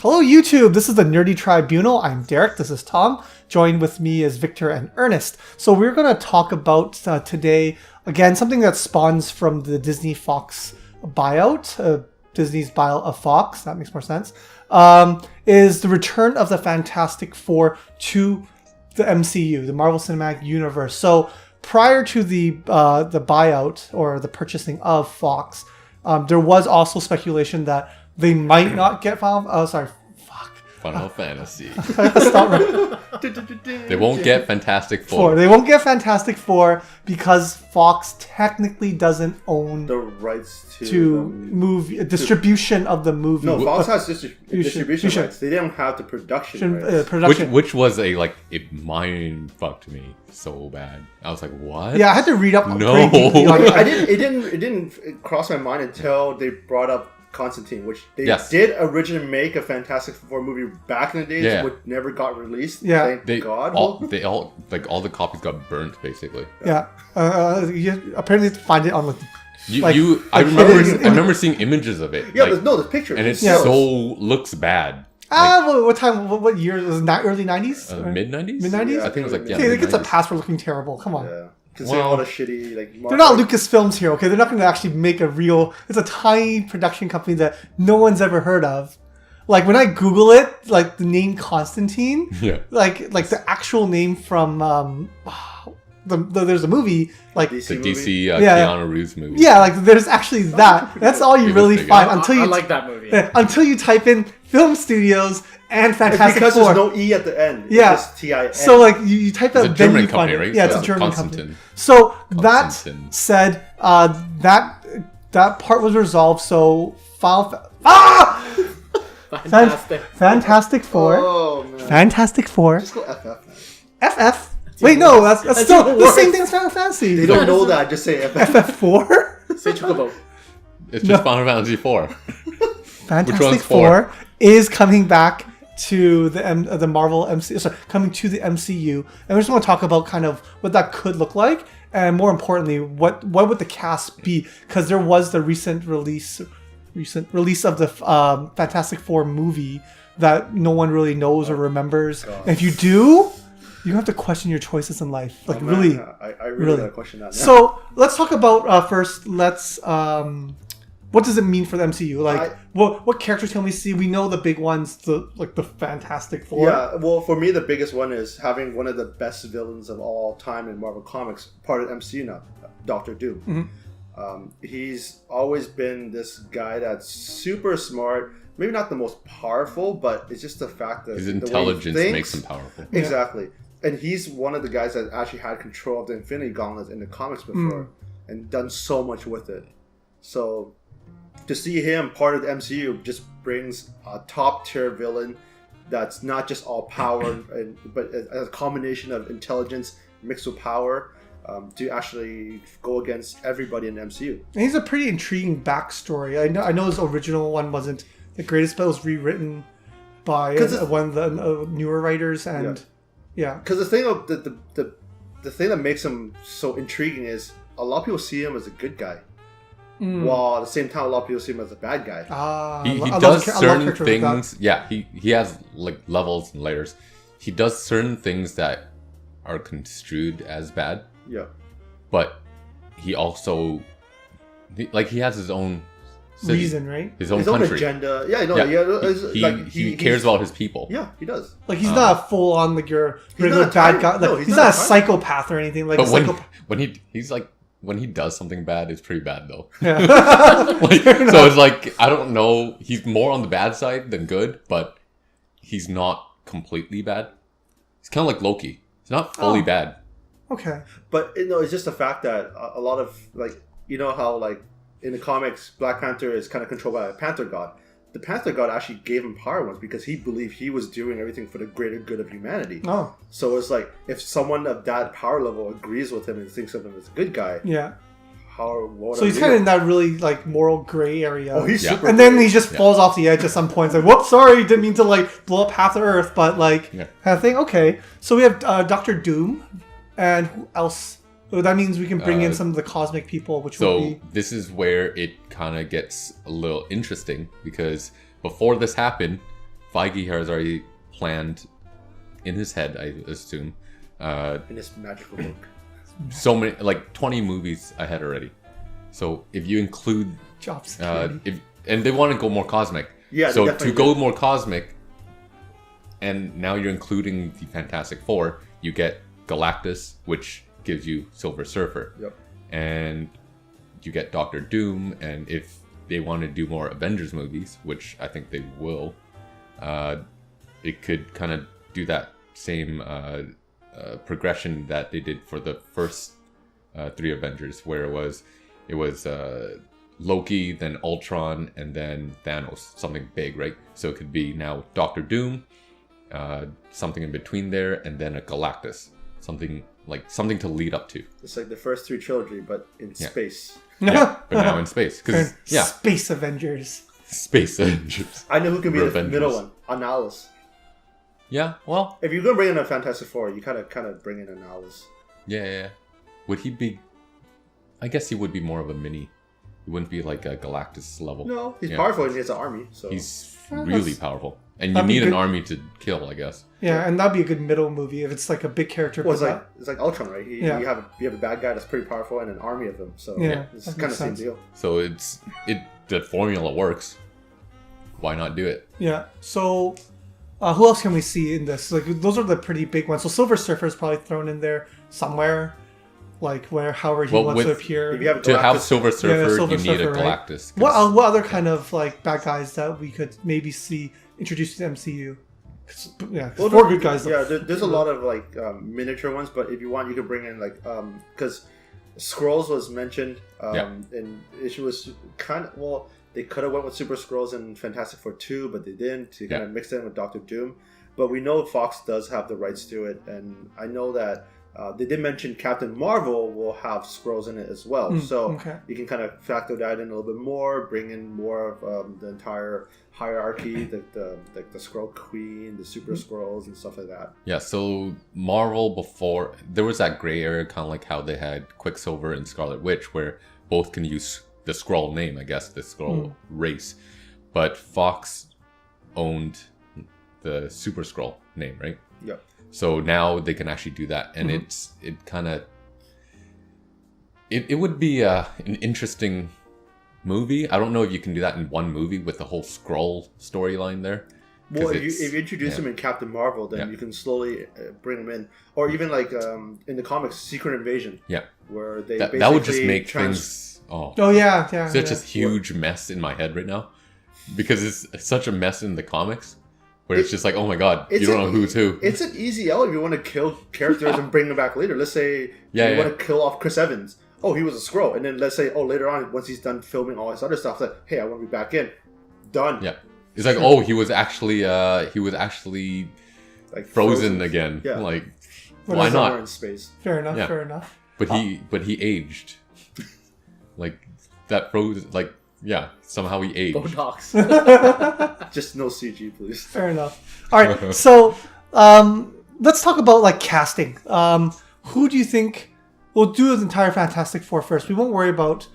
Hello, YouTube. This is the Nerdy Tribunal. I'm Derek. This is Tom. Joined with me is Victor and Ernest. So we're going to talk about today, again, something that spawns from the Disney Fox buyout, Disney's buyout of Fox. That makes more sense. Is the return of the Fantastic Four to the MCU, the Marvel Cinematic Universe. So prior to the buyout or the purchasing of Fox, there was also speculation that they might not get Final Fantasy. Stop right. They won't get Fantastic Four. They won't get Fantastic Four because Fox technically doesn't own the rights to movie distribution of the movie. No, Fox has distribution rights. They don't have the production rights. Which was it mind fucked me so bad. I was like, what? Yeah, I had to read up. No, it didn't cross my mind until they brought up Constantine, which they did originally make a Fantastic Four movie back in the days, which never got released. Yeah, thank God. All the copies got burnt, basically. Yeah, you apparently find it on I remember seeing images of it. Yeah, there's pictures, and it looks bad. What time? What year? Was it early 90s? Mid 90s. Mid 90s. I think it was Okay, it gets a pass for looking terrible. Come on. Yeah. Considering all the shitty they're not Lucasfilms here, okay? They're not going to actually make a real. It's a tiny production company that no one's ever heard of. Like when I Google it, like the name Constantine, like the actual name from there's a movie like the DC Keanu Reeves movie. Yeah, like there's actually that. That's all you really find until you like that movie. Until you type in film studios and Fantastic Four. Because there's no E at the end. Yeah. It's just T-I-N. So like you type that, it's a German company, right? Yeah, it's a German company. So that said, that part was resolved. So Fantastic Four. Oh man. Fantastic Four. Just go FF. FF. Wait, no, that's still the same thing as Final Fantasy. They don't know that. Just say FF. FF4. Say Chocobo. It's just Final Fantasy 4. Fantastic Four is coming back to the Marvel MCU. Sorry, coming to the MCU, and we just want to talk about kind of what that could look like, and more importantly, what would the cast be? Because there was the recent release of the Fantastic Four movie that no one really knows or remembers. And if you do, you have to question your choices in life. Like really, I really gotta question that now. So let's talk about first. What does it mean for the MCU? Like, what characters can we see? We know the big ones, the Fantastic Four. Yeah, well, for me, the biggest one is having one of the best villains of all time in Marvel Comics, part of MCU now, Doctor Doom. Mm-hmm. He's always been this guy that's super smart. Maybe not the most powerful, but it's just the fact that his intelligence makes him powerful. Exactly. And he's one of the guys that actually had control of the Infinity Gauntlet in the comics before and done so much with it. So to see him part of the MCU just brings a top tier villain that's not just all power, but a combination of intelligence mixed with power to actually go against everybody in the MCU. And he's a pretty intriguing backstory. I know his original one wasn't the greatest, but it was rewritten by one of the newer writers, and because the thing of the thing that makes him so intriguing is a lot of people see him as a good guy. While at the same time, a lot of people see him as a bad guy. He does certain things. Yeah, he has like levels and layers. He does certain things that are construed as bad. Yeah, but he also he has his own reason, right? His own agenda. Yeah, he cares about his people. Yeah, he does. Like he's not a full on your regular bad guy. Like, he's not a psychopath or anything. Like, but when he does something bad, it's pretty bad though. Yeah. So it's like, I don't know. He's more on the bad side than good, but he's not completely bad. He's kind of like Loki. He's not fully bad. Okay. But it's just the fact that a lot of how in the comics, Black Panther is kind of controlled by a Panther God. The Panther God actually gave him power once because he believed he was doing everything for the greater good of humanity. Oh. So it's like, if someone of that power level agrees with him and thinks of him as a good guy, so he's kind of in that really moral gray area. Oh, he's super. And then he just falls off the edge at some point. It's like, whoops, sorry, didn't mean to blow up half the Earth, but kind of thing. Okay, so we have Doctor Doom, and who else? So that means we can bring in some of the cosmic people, which will be... this is where it kind of gets a little interesting, because before this happened, Feige has already planned in his head, I assume. In his magical book. So many, like 20 movies ahead already. So if you include, Job security. and they want to go more cosmic. Yeah. So to go more cosmic, and now you're including the Fantastic Four, you get Galactus, which gives you Silver Surfer. Yep. And you get Doctor Doom, and if they want to do more Avengers movies, which I think they will, it could kind of do that same progression that they did for the first 3 Avengers, where it was Loki, then Ultron, and then Thanos, something big, right? So it could be now Doctor Doom, something in between there, and then a Galactus, something to lead up to. It's like the first 3 trilogy, but in space. Yeah, but now in space, because Space Avengers. Space Avengers. I know who can be Revengers. the middle one. Annihilus. Yeah, well, If you're gonna bring in a Fantastic Four, you kind of bring in Annihilus. yeah. Would he be? I guess he would be more of a mini. He wouldn't be like a Galactus level. No, he's Yeah. powerful and he has an army. So He's Well, really that's- powerful, and you that'd be need an good. army to kill, I guess. Yeah, and that'd be a good middle movie if it's like a big character. well, but it's like Ultron, right? Yeah. You have a bad guy that's pretty powerful and an army of them. So Yeah, it's that kind of makes the same sense. deal. So the formula works. Why not do it? Yeah. So, who else can we see in this? Like, those are the pretty big ones. So, Silver Surfer is probably thrown in there somewhere, like however he Well, wants to with- appear. If you have To have Galactus- Silver Surfer, Silver you need Surfer, a right? Galactus. 'cause- What other kind of like bad guys that we could maybe see introduced to the MCU? 'Cause, yeah, 'cause Well, 4 good guys. Yeah, there's a lot of like miniature ones, but if you want, you could bring in like because Skrulls was mentioned, and it was kind of they could have went with Super Skrulls in Fantastic Four 2, but they didn't. To kind of mix it in with Doctor Doom, but we know Fox does have the rights to it, and I know that they did mention Captain Marvel will have Skrulls in it as well, so okay. you can kind of factor that in a little bit more, bring in more of the entire hierarchy, the Skrull Queen, the Super Skrulls, and stuff like that. Yeah, so Marvel before, there was that gray area, kind of like how they had Quicksilver and Scarlet Witch, where both can use the Skrull name, I guess, the Skrull race. But Fox owned the Super Skrull name, right? Yep. So now they can actually do that, and it would be an interesting movie. I don't know if you can do that in one movie with the whole Skrull storyline there. Well, if you introduce him in Captain Marvel, then you can slowly bring him in, or even like in the comics, Secret Invasion. Yeah, where they that would just make things Oh yeah. such a huge mess in my head right now, because it's such a mess in the comics. Where it's just like, oh my god, you don't know who's who. It's an easy L if you want to kill characters and bring them back later. Let's say you want to kill off Chris Evans. Oh, he was a Skrull. And then let's say, later on, once he's done filming all his other stuff, like, hey, I want to be back in. Done. Yeah. It's like, he was actually like frozen again. Yeah. Like, Well, why Somewhere not? in space. Fair enough. Yeah. Fair enough. But he aged. Like that frozen. Like somehow he aged. Botox. Just no CG, please. Fair enough. All right. So let's talk about like casting. Who do you think? We'll do the entire Fantastic Four first. We won't worry about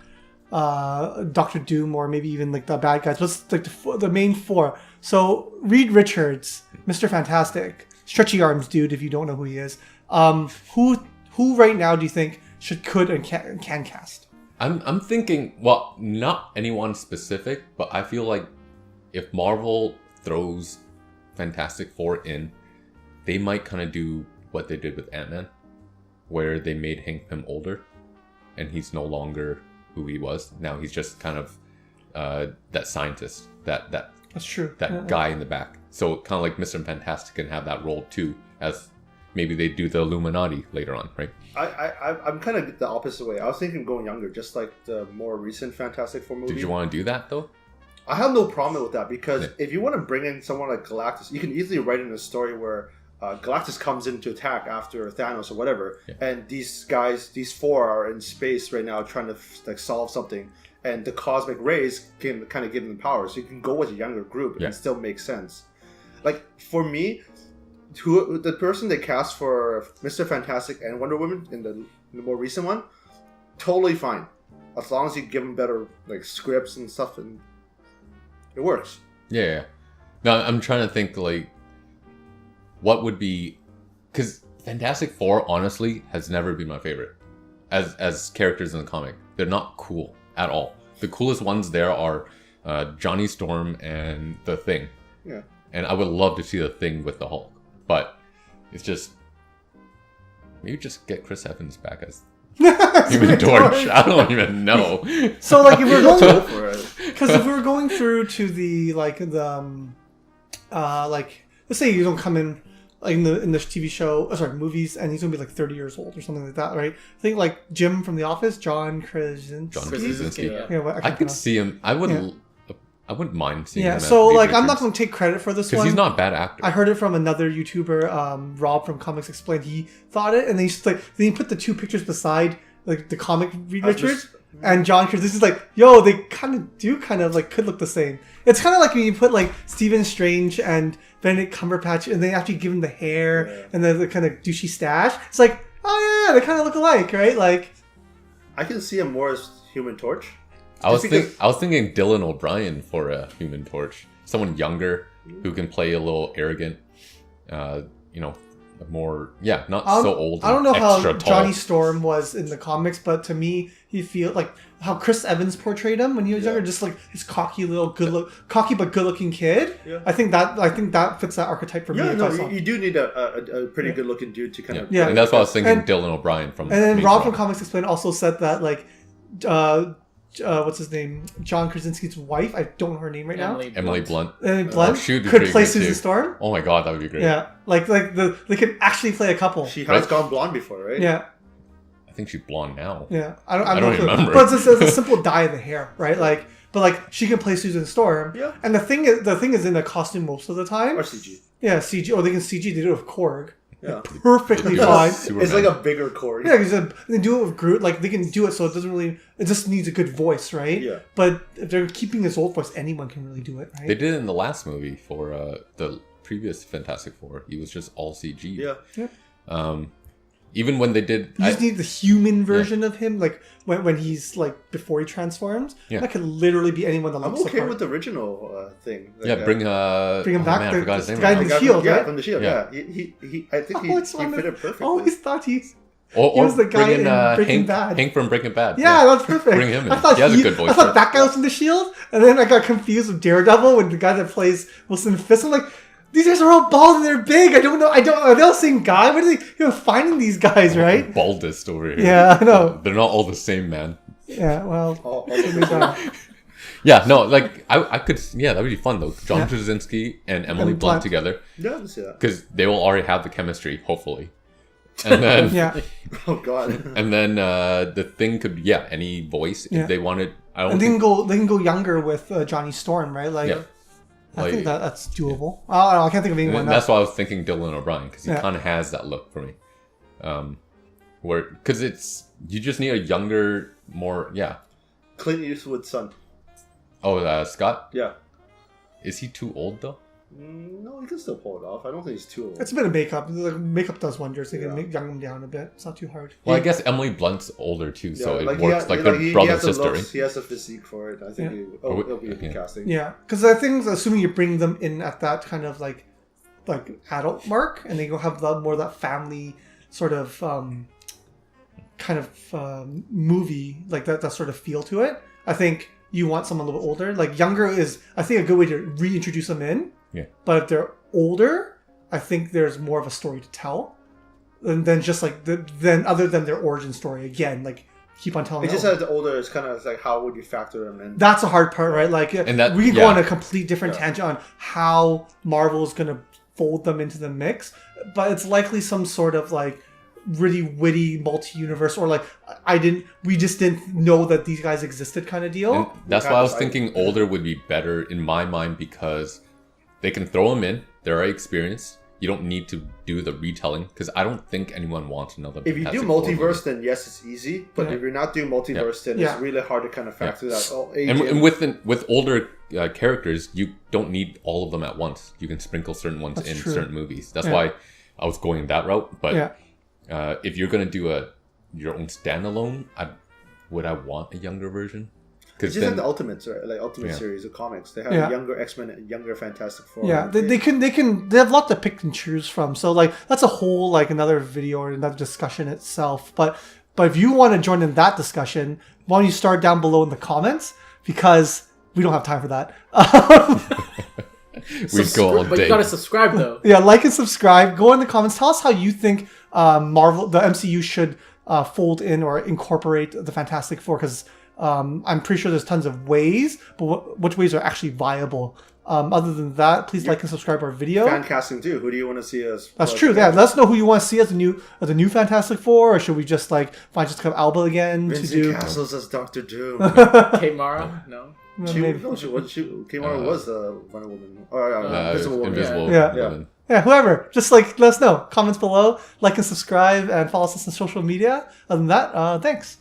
Doctor Doom or maybe even like the bad guys. Let's like the main 4. So Reed Richards, Mr. Fantastic, stretchy arms dude. If you don't know who he is, who right now do you think could and can cast? I'm thinking, well, not anyone specific, but I feel like if Marvel throws Fantastic Four in, they might kind of do what they did with Ant-Man, where they made Hank Pym older, and he's no longer who he was. Now he's just kind of that scientist, that That's true. that guy in the back. So kind of like Mr. Fantastic can have that role too, as maybe they do the Illuminati later on, right? I'm kind of the opposite way. I was thinking going younger, just like the more recent Fantastic Four movie. Did you want to do that though? I have no problem with that, because if you want to bring in someone like Galactus, you can easily write in a story where Galactus comes in to attack after Thanos or whatever, and these 4 are in space right now trying to like solve something, and the cosmic rays can kind of give them power. So you can go with a younger group and still make sense. Like for me, the person they cast for Mr. Fantastic and Wonder Woman in the more recent one, totally fine, as long as you give them better like scripts and stuff, and it works. Yeah. No, I'm trying to think like what would be, because Fantastic Four honestly has never been my favorite as characters in the comic. They're not cool at all. The coolest ones there are Johnny Storm and the Thing. Yeah. And I would love to see the Thing with the Hulk, but it's just maybe just get Chris Evans back as Human Torch. I don't even know. So like if we're Go going, for it. because if we were going through to the like let's say you don't come in like in the TV show, movies, and he's gonna be like 30 years old or something like that, right? I think like Jim from The Office, John Krasinski. Yeah. I could see him. I wouldn't mind seeing him. Yeah, as so Reed like I'm not Richards. going to take credit for this Because one. he's not a bad actor. I heard it from another YouTuber, Rob from Comics Explained. He thought it, and then then he put the two pictures beside like the comic Reed Richards and John Krasinski. This is like, yo, they kind of like could look the same. It's kind of like when you put like Stephen Strange and Benedict Cumberbatch, and they actually give him the hair and the kind of douchey stash. It's like, oh yeah, they kind of look alike, right? Like, I can see him more as Human Torch. I was thinking Dylan O'Brien for a Human Torch, someone younger who can play a little arrogant, more not so old. I don't know how tall. Johnny Storm was in the comics, but to me, he feels like how Chris Evans portrayed him when he was younger, just like his cocky little cocky but good-looking kid. Yeah. I think that fits that archetype for me. Yeah, if no, I saw you do need a pretty good-looking dude to kind of. And that's why I was thinking And- Dylan O'Brien from. And then Maze Rob from Runner. Comics Explained also said that like, what's his name? John Krasinski's wife. I don't know her name right now. Emily Blunt. Emily Blunt she would be could pretty play good, Susan too. Storm. Oh my god, that would be great. Yeah, like they could actually play a couple. She has Right? gone blonde before, right? Yeah. I think she's blonde now. Yeah, I don't know. remember. But it's a simple dye of the hair, right? Like, but like she can play Susan Storm. Yeah. And the thing is in a costume most of the time. Or CG. Yeah, CG. Or they can CG. They do it with Korg. Yeah. Perfectly Yeah. fine. Superman. It's like a bigger cord. Yeah, because they do it with Groot. Like they can do it, so it doesn't really. It just needs a good voice, right? Yeah. But if they're keeping his old voice, anyone can really do it, right? They did it in the last movie for the previous Fantastic Four. He was just all CG. Yeah. Even when they did, You just need the human version of him, like when he's like before he transforms. Yeah. That could literally be anyone that I'm looks okay the part. with the original thing. bring him back. Man, I forgot his name. guy right in now. the Shield, yeah, right? from the Shield. Yeah. Yeah, he I think Oh, he it's fit it perfectly. I always thought he Or was the guy bring in, in Breaking Hank, Bad. Hank from Breaking Bad. Yeah, that's perfect. Bring him in. I thought He has a good voice I for thought it. that guy was in the Shield, and then I got confused with Daredevil with the guy that plays Wilson Fisk. I'm like, these guys are all bald and they're big. I don't know. Are they all the same guy? Where are they finding these guys, right? Baldest over here. Yeah, I know. They're not all the same, man. Yeah, well, All Yeah, no, like I could. Yeah, that would be fun though. John Krasinski and Emily Blunt. Blunt together, yeah, let's see that. because they will already have the chemistry, hopefully. And then, yeah. Oh god. and then the Thing could be any voice Yeah. if they wanted. I don't And they think. can go younger with Johnny Storm, right? Like, Yeah. I think Like- that's doable. I don't know. I can't think of anyone And else. that's why I was thinking Dylan O'Brien, because he Yeah. kind of has that look for me. Because you just need a younger, more Clint Eastwood's son. Oh, Scott, Yeah. is he too old though? No, he can still pull it off. I don't think he's too old. It's a bit of makeup. Like, makeup does wonders. They can Yeah. young them down a bit. It's not too hard. Well, I guess Emily Blunt's older too, so it he works ha- like they're he brother has the sister. looks, he has a physique for it. I think it'll be a good casting. Yeah, because I think assuming you bring them in at that kind of like adult mark, and they go have more of that family sort of movie, like that sort of feel to it. I think you want someone a little bit older. Like younger is, I think, a good way to reintroduce them in. Yeah. But if they're older, I think there's more of a story to tell, and then just like then other than their origin story again, like keep on telling. It's just as the older, it's kind of like how would you factor them in? That's a hard part, right? Like, And that- we can go yeah. on a complete different tangent on how Marvel is going to fold them into the mix, but it's likely some sort of like really witty multi-universe, or like we just didn't know that these guys existed kind of deal. And that's why I was thinking older would be better in my mind, because they can throw them in. They're already experienced. You don't need to do the retelling, because I don't think anyone wants another. If you do Fantastic Four movie. multiverse, then yes, it's easy. But Yeah. if you're not doing multiverse, then Yeah. it's really hard to kind of factor that. Oh, age And in. with older characters, you don't need all of them at once. You can sprinkle certain ones That's in true. certain movies. That's Yeah. why I was going that route. But Yeah. if you're gonna do your own standalone, would I want a younger version? It's just like the Ultimates, right? Like Ultimate series of comics. They have younger X-Men and younger Fantastic Four. Yeah, they have lots to pick and choose from. So like that's a whole like another video or another discussion itself. But if you want to join in that discussion, why don't you start down below in the comments, because we don't have time for that. We go all day. But you gotta subscribe though. Yeah, like and subscribe. Go in the comments. Tell us how you think the MCU should fold in or incorporate the Fantastic Four, because I'm pretty sure there's tons of ways, but which ways are actually viable? Other than that, please like and subscribe our video. Fan casting too. Who do you want to see as? That's true. Yeah, let us know who you want to see as the new Fantastic Four, or should we just like find Jessica Alba again Vincent to do Castles as Doctor Doom. Kate Mara? No. Kate Mara was Wonder Woman. Invisible Woman. Invisible Yeah. Woman. Yeah, whoever. Just like let us know. Comments below, like and subscribe, and follow us on social media. Other than that, thanks.